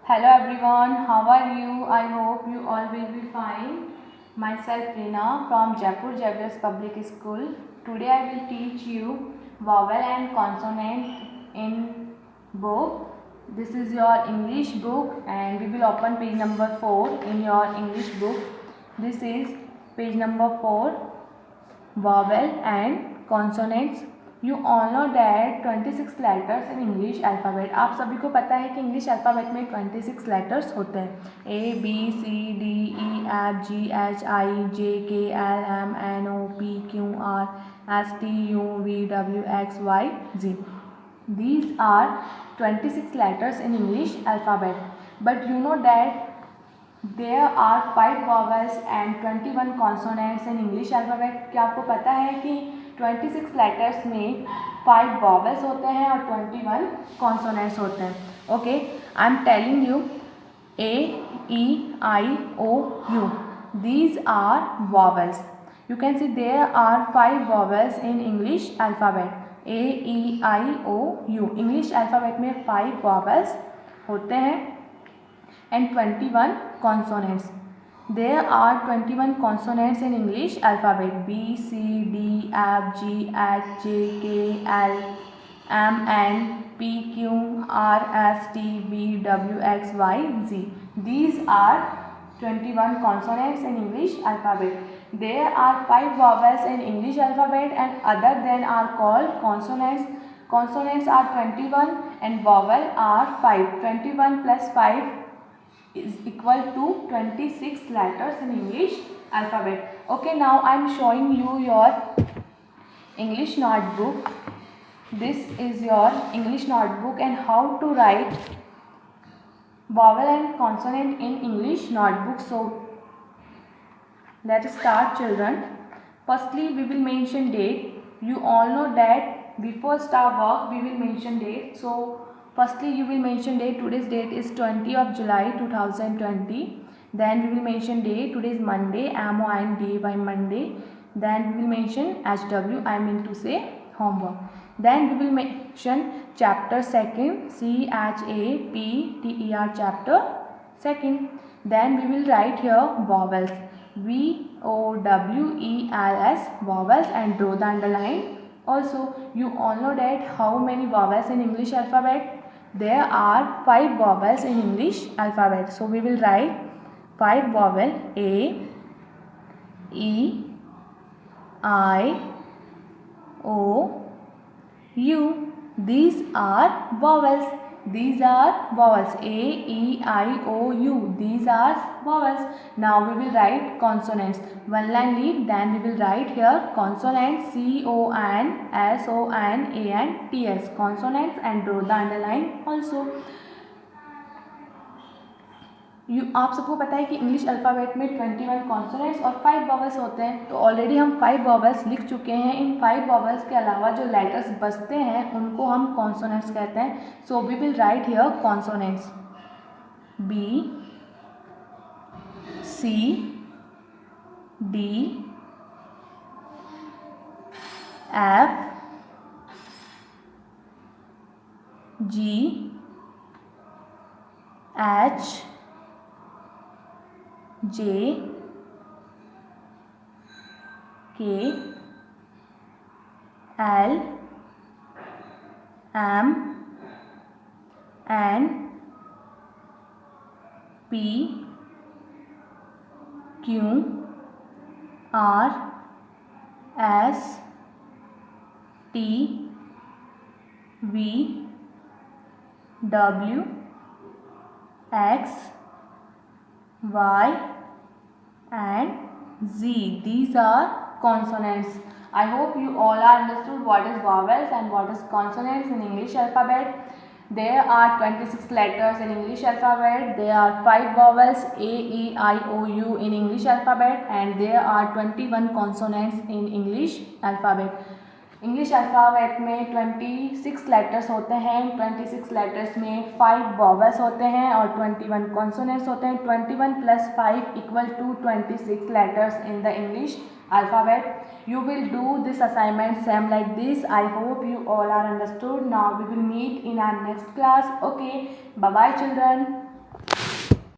Hello everyone, how are you? I hope you all will be fine. Myself Reena from Jaipur Javiers Public School. Today I will teach you vowel and consonant in book. This is your English book and we will open page number 4 in your English book. This is page number 4, vowel and consonants. You all know that 26 letters in English alphabet. आप सभी को पता है कि English alphabet में 26 letters होते हैं. A B C D E F G H I J K L M N O P Q R S T U V W X Y Z. These are 26 letters in English alphabet. But you know that there are 5 vowels and 21 consonants in English alphabet. क्या आपको पता है कि 26 letters में 5 vowels होते हैं और 21 consonants होते हैं. Okay, I am telling you A, E, I, O, U. These are vowels. You can see there are 5 vowels in English alphabet. A, E, I, O, U. English alphabet में 5 vowels होते हैं and 21 consonants. There are 21 consonants in English alphabet. B, C, D, F, G, H, J, K, L, M, N, P, Q, R, S, T, V, W, X, Y, Z. These are 21 consonants in English alphabet. There are 5 vowels in English alphabet and other than are called consonants. Consonants are 21 and vowel are 5. 21 plus 5 is equal to 26 letters in English alphabet. Okay, now I am showing you your English notebook. This is your English notebook and how to write vowel and consonant in English notebook. So let us start, children. Firstly, we will mention date. You all know that before start work we will mention date. So firstly you will mention date. Today's date is 20 of July 2020. Then we will mention day. Today is Monday, MONDAY, Monday. Then we will mention HW, I mean to say homework. Then we will mention chapter second, CHAPTER chapter second. Then we will write here vowels, VOWELS vowels and draw the underline. Also you all know that how many vowels in English alphabet. There are 5 vowels in English alphabet. So we will write 5 vowel: A, E, I, O, U. These are vowels. These are vowels. A, E, I, O, U. These are vowels. Now we will write consonants. One line lead. Then we will write here consonants, CONSONANTS. Consonants and draw the underline also. आप सबको पता है कि English alphabet में 21 consonants और 5 vowels होते हैं. तो ऑलरेडी हम 5 वॉवल्स लिख चुके हैं. इन 5 वॉवल्स के अलावा जो लेटर्स बचते हैं उनको हम कॉन्सोनेंट्स कहते हैं. So we will write here consonants. B, C, D, F, G, H, J, K, L, M, N, P, Q, R, S, T, V, W, X, Y and Z. These are consonants. I hope you all are understood what is vowels and what is consonants in English alphabet. There are 26 letters in English alphabet. There are 5 vowels A, E, I, O, U in English alphabet and there are 21 consonants in English alphabet. English alphabet में 26 letters होते हैं. 26 letters में 5 vowels होते हैं और 21 consonants होते हैं. 21 + 5 = 26 letters in the English alphabet. You will do this assignment same like this. I hope you all are understood. Now we will meet in our next class. Okay, bye bye children.